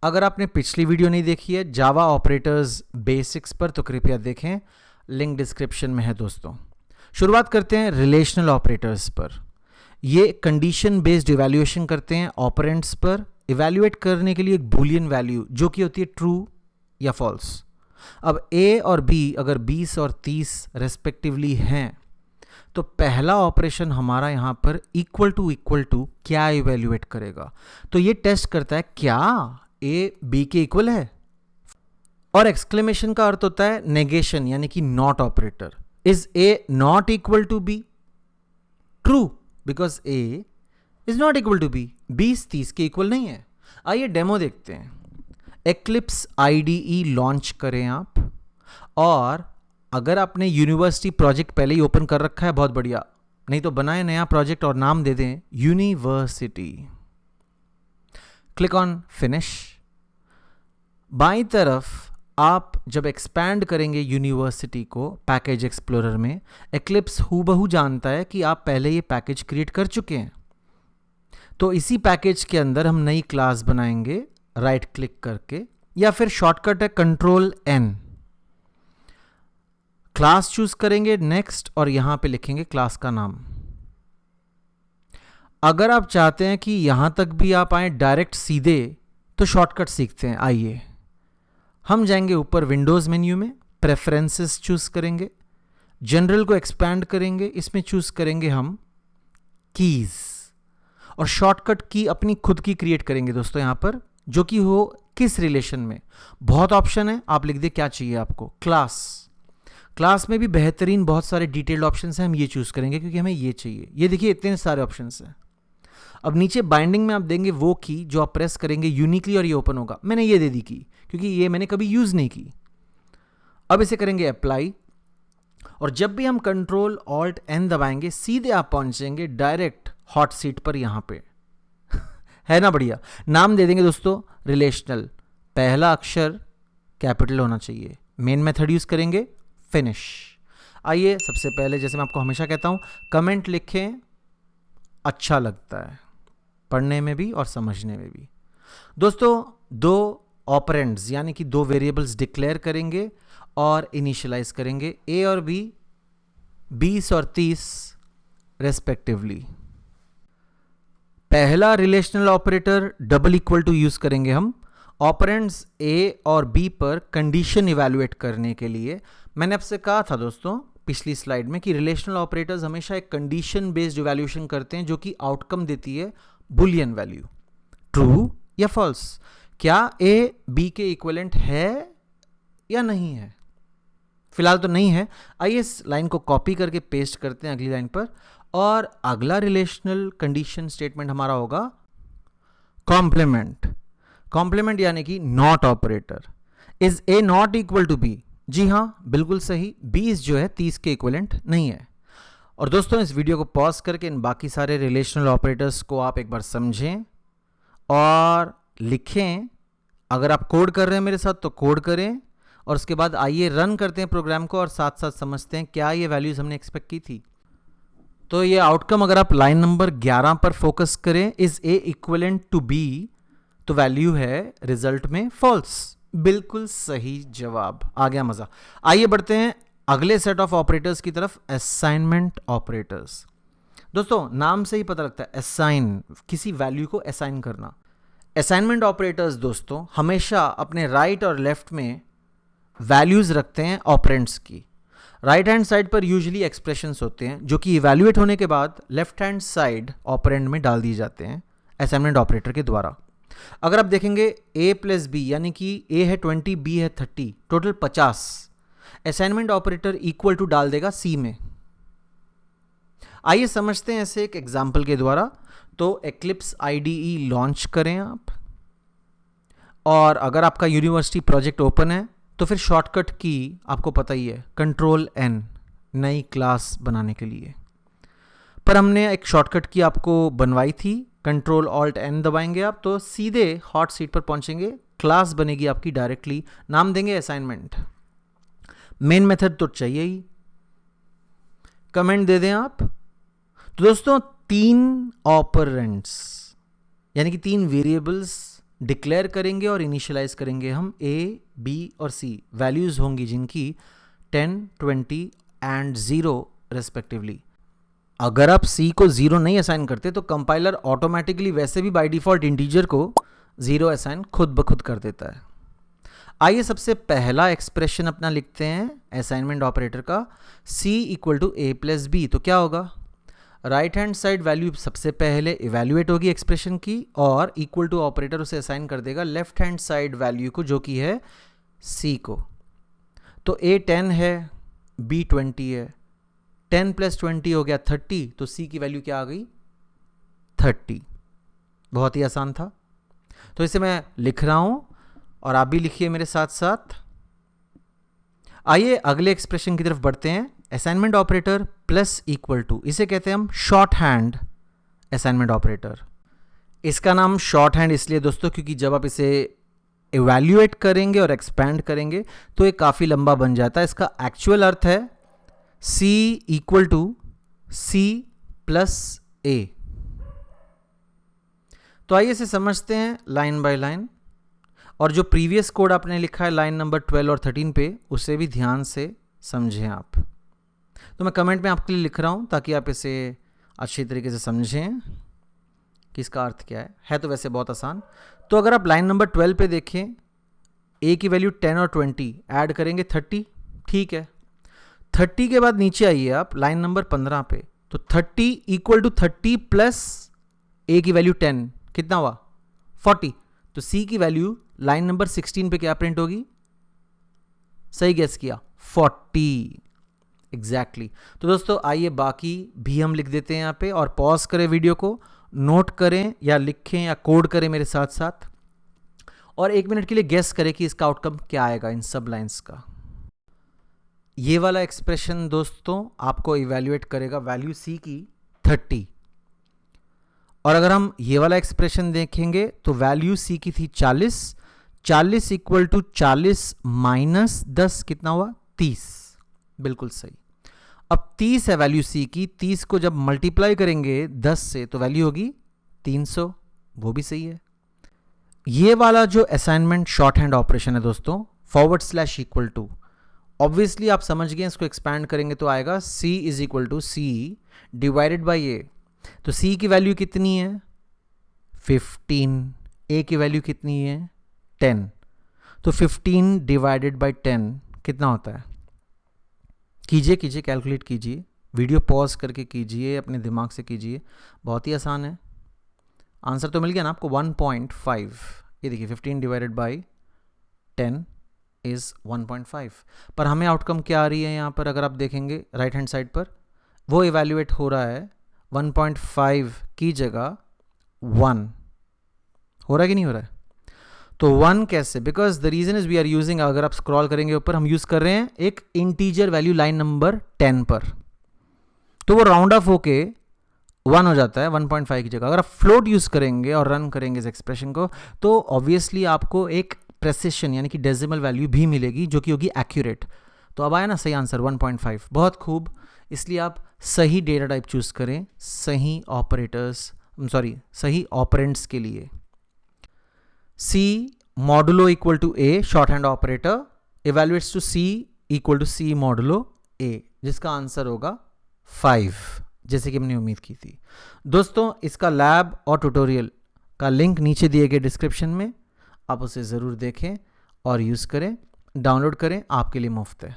अगर आपने पिछली वीडियो नहीं देखी है जावा ऑपरेटर्स बेसिक्स पर तो कृपया देखें, लिंक डिस्क्रिप्शन में है दोस्तों। शुरुआत करते हैं रिलेशनल ऑपरेटर्स पर। ये कंडीशन बेस्ड इवैल्यूएशन करते हैं ऑपरेंड्स पर, इवैल्यूएट करने के लिए एक बूलियन वैल्यू जो कि होती है ट्रू या फॉल्स। अब ए और बी अगर 20 और 30 रेस्पेक्टिवली हैं तो पहला ऑपरेशन हमारा यहां पर इक्वल टू क्या इवैल्यूएट करेगा, तो ये टेस्ट करता है क्या ए बी के इक्वल है। और एक्सक्लेमेशन का अर्थ होता है नेगेशन यानी कि not operator. Is A not equal to B? True, because A is not equal to B. 20-30 के इक्वल नहीं है। आइए डेमो देखते हैं। एक्लिप्स आईडीई लॉन्च करें आप, और अगर आपने यूनिवर्सिटी प्रोजेक्ट पहले ही ओपन कर रखा है बहुत बढ़िया, नहीं तो बनाए नया प्रोजेक्ट और नाम दे दें यूनिवर्सिटी। Click on finish. बाईं तरफ आप जब एक्सपैंड करेंगे यूनिवर्सिटी को पैकेज एक्सप्लोरर में, एक्लिप्स हूबहू जानता है कि आप पहले ये पैकेज क्रिएट कर चुके हैं, तो इसी पैकेज के अंदर हम नई क्लास बनाएंगे राइट क्लिक करके, या फिर शॉर्टकट है कंट्रोल एन। क्लास चूज करेंगे नेक्स्ट, और यहां पे लिखेंगे क्लास का नाम। अगर आप चाहते हैं कि यहां तक भी आप आए डायरेक्ट सीधे, तो शॉर्टकट सीखते हैं। आइए हम जाएंगे ऊपर विंडोज मेन्यू में, प्रेफरेंसेस चूज करेंगे, जनरल को एक्सपैंड करेंगे, इसमें चूज करेंगे हम कीज, और शॉर्टकट की अपनी खुद की क्रिएट करेंगे दोस्तों यहां पर, जो कि हो किस रिलेशन में। बहुत ऑप्शन है, आप लिख दे क्या चाहिए आपको। क्लास में भी बेहतरीन बहुत सारे डिटेल्ड ऑप्शंस हैं, हम ये चूज करेंगे क्योंकि हमें ये चाहिए। ये देखिए इतने सारे ऑप्शंस हैं। अब नीचे बाइंडिंग में आप देंगे वो की जो आप प्रेस करेंगे यूनिकली और ये ओपन होगा। मैंने ये दे दी की क्योंकि ये मैंने कभी यूज नहीं की। अब इसे करेंगे अप्लाई, और जब भी हम कंट्रोल ऑल्ट एन दबाएंगे सीधे आप पहुंचेंगे डायरेक्ट हॉट सीट पर। यहां पे है ना बढ़िया। नाम दे देंगे दोस्तों रिलेशनल, पहला अक्षर कैपिटल होना चाहिए। मेन मेथड यूज करेंगे फिनिश। आइए सबसे पहले, जैसे मैं आपको हमेशा कहता हूं, कमेंट लिखें, अच्छा लगता है पढ़ने में भी और समझने में भी। दोस्तों दो ऑपरेंड्स यानी कि दो वेरिएबल्स डिक्लेयर करेंगे और इनिशियलाइज करेंगे, ए और बी 20 और 30 रेस्पेक्टिवली। पहला relational operator double equal to use करेंगे हम ऑपरेंड्स ए और बी पर कंडीशन इवैल्यूएट करने के लिए। मैंने आपसे कहा था दोस्तों पिछली स्लाइड में कि रिलेशनल ऑपरेटर्स हमेशा एक कंडीशन बेस्ड इवैल्यूएशन करते हैं जो कि आउटकम देती है बुलियन वैल्यू, ट्रू या फॉल्स। क्या ए बी के इक्विवेलेंट है या नहीं है? फिलहाल तो नहीं है। आइए इस लाइन को कॉपी करके पेस्ट करते हैं अगली लाइन पर, और अगला रिलेशनल कंडीशन स्टेटमेंट हमारा होगा कॉम्प्लीमेंट। कॉम्प्लीमेंट यानी कि not operator. Is A not equal to B? जी हां, बिल्कुल सही। 20 जो है 30 के इक्विवेलेंट नहीं है। और दोस्तों इस वीडियो को पॉज करके इन बाकी सारे रिलेशनल ऑपरेटर्स को आप एक बार समझें और लिखें। अगर आप कोड कर रहे हैं मेरे साथ तो कोड करें, और उसके बाद आइए रन करते हैं प्रोग्राम को और साथ साथ समझते हैं क्या ये वैल्यूज हमने एक्सपेक्ट की थी। तो ये आउटकम अगर आप लाइन नंबर 11 पर फोकस करें, is A equivalent to B, तो वैल्यू है रिजल्ट में फॉल्स। बिल्कुल सही जवाब। आ गया मजा। आइए बढ़ते हैं अगले सेट ऑफ ऑपरेटर्स की तरफ, असाइनमेंट ऑपरेटर्स। दोस्तों नाम से ही पता लगता है असाइन, किसी वैल्यू को असाइन करना। असाइनमेंट ऑपरेटर्स दोस्तों हमेशा अपने राइट और लेफ्ट में वैल्यूज रखते हैं ऑपरेंड्स की। राइट हैंड साइड पर यूजुअली एक्सप्रेशंस होते हैं जो कि इवैल्यूएट होने के बाद लेफ्ट हैंड साइड ऑपरेंड में डाल दिए जाते हैं असाइनमेंट ऑपरेटर के द्वारा। अगर आप देखेंगे a प्लस बी यानी कि a है 20, b है 30, total 50, assignment operator equal to डाल देगा c में। आइए समझते हैं ऐसे एक एग्जाम्पल के द्वारा। तो एक्लिप्स आईडीई लॉन्च करें आप, और अगर आपका यूनिवर्सिटी प्रोजेक्ट ओपन है तो फिर शॉर्टकट की आपको पता ही है कंट्रोल एन, नई क्लास बनाने के लिए। पर हमने एक शॉर्टकट की आपको बनवाई थी, कंट्रोल ऑल्ट एन दबाएंगे आप तो सीधे हॉट सीट पर पहुंचेंगे, क्लास बनेगी आपकी डायरेक्टली, नाम देंगे असाइनमेंट। मेन मेथड तो चाहिए ही, कमेंट दे दें आप। तो दोस्तों 3 ऑपरेंड्स यानी कि 3 वेरिएबल्स डिक्लेयर करेंगे और इनिशियलाइज करेंगे हम ए, बी और सी, वैल्यूज़ होंगी जिनकी 10, 20 एंड 0 रेस्पेक्टिवली। अगर आप सी को 0 नहीं असाइन करते तो कंपाइलर ऑटोमेटिकली वैसे भी बाय डिफ़ॉल्ट इंटीजर को 0 असाइन खुद ब खुद कर देता है। आइए सबसे पहला एक्सप्रेशन अपना लिखते हैं असाइनमेंट ऑपरेटर का, c equal to A plus B. तो क्या होगा, राइट हैंड साइड वैल्यू सबसे पहले इवैल्यूएट होगी एक्सप्रेशन की और इक्वल टू ऑपरेटर उसे असाइन कर देगा लेफ्ट हैंड साइड वैल्यू को जो कि है c को। तो a 10 है, b 20 है, 10 प्लस 20 हो गया 30, तो c की वैल्यू क्या आ गई 30। बहुत ही आसान था। तो इसे मैं लिख रहा हूं और आप भी लिखिए मेरे साथ साथ। आइए अगले एक्सप्रेशन की तरफ बढ़ते हैं। Assignment operator plus equal to, इसे कहते हैं हम शॉर्ट हैंड असाइनमेंट ऑपरेटर। इसका नाम शॉर्ट हैंड इसलिए दोस्तों क्योंकि जब आप इसे इवैल्यूएट करेंगे और एक्सपैंड करेंगे तो ये काफ़ी लंबा बन जाता है। इसका एक्चुअल अर्थ है c equal to c plus a। तो आइए इसे समझते हैं लाइन बाय लाइन, और जो प्रीवियस कोड आपने लिखा है लाइन नंबर 12 और 13 पे उसे भी ध्यान से समझें आप। तो मैं कमेंट में आपके लिए लिख रहा हूँ ताकि आप इसे अच्छी तरीके से समझें कि इसका अर्थ क्या है तो वैसे बहुत आसान। तो अगर आप लाइन नंबर 12 पे देखें, a की वैल्यू 10 और 20 ऐड करेंगे 30, ठीक है। 30 के बाद नीचे आइए आप लाइन नंबर 15 पे, तो 30 इक्वल टू 30 प्लस a की वैल्यू 10 कितना हुआ 40। तो c की वैल्यू लाइन नंबर 16 पे क्या प्रिंट होगी, सही गेस किया 40 एग्जैक्टली। तो दोस्तों आइए बाकी भी हम लिख देते हैं यहाँ पे, और पॉज करें वीडियो को, नोट करें या लिखें या कोड करें मेरे साथ साथ, और 1 मिनट के लिए गेस करें कि इसका आउटकम क्या आएगा इन सब लाइंस का। ये वाला एक्सप्रेशन दोस्तों आपको इवैल्यूएट करेगा वैल्यू c की 30, और अगर हम ये वाला एक्सप्रेशन देखेंगे तो वैल्यू c की थी 40, 40 इक्वल टू 40 माइनस 10 कितना हुआ 30, बिल्कुल सही। अब 30 है वैल्यू c की, 30 को जब मल्टीप्लाई करेंगे 10 से तो वैल्यू होगी 300, वो भी सही है। ये वाला जो असाइनमेंट शॉर्ट हैंड ऑपरेशन है दोस्तों forward slash equal to, obviously आप समझ गए, इसको एक्सपैंड करेंगे तो आएगा c is equal to c divided by a। तो c की वैल्यू कितनी है 15, a की वैल्यू कितनी है 10, तो 15 डिवाइडेड बाई 10 कितना होता है, कीजिए कैलकुलेट कीजिए, वीडियो पॉज करके कीजिए, अपने दिमाग से कीजिए, बहुत ही आसान है। आंसर तो मिल गया ना आपको 1.5। ये देखिए 15 डिवाइडेड बाई 10 इज़ 1.5, पर हमें आउटकम क्या आ रही है यहाँ पर, अगर आप देखेंगे राइट हैंड साइड पर वो इवैल्यूएट हो रहा है 1.5 की जगह 1 हो रहा है कि नहीं हो रहा है। तो 1 कैसे, because the reason is we are using, अगर आप स्क्रॉल करेंगे ऊपर हम यूज कर रहे हैं एक इंटीजर वैल्यू लाइन नंबर 10 पर, तो वो राउंड ऑफ होके 1 हो जाता है 1.5 की जगह। अगर आप फ्लोट यूज करेंगे और रन करेंगे इस एक्सप्रेशन को तो ऑब्वियसली आपको एक प्रेसिशन यानी कि डेसिमल वैल्यू भी मिलेगी जो कि होगी एक्यूरेट। तो अब आया ना सही आंसर 1.5, बहुत खूब। इसलिए आप सही डेटा टाइप चूज करें सही ऑपरेंड्स के लिए। c modulo equal to a shorthand operator evaluates to c equal to c modulo a, जिसका आंसर होगा 5, जैसे कि हमने उम्मीद की थी। दोस्तों इसका लैब और ट्यूटोरियल का लिंक नीचे दिए गए डिस्क्रिप्शन में, आप उसे ज़रूर देखें और यूज़ करें, डाउनलोड करें, आपके लिए मुफ्त है।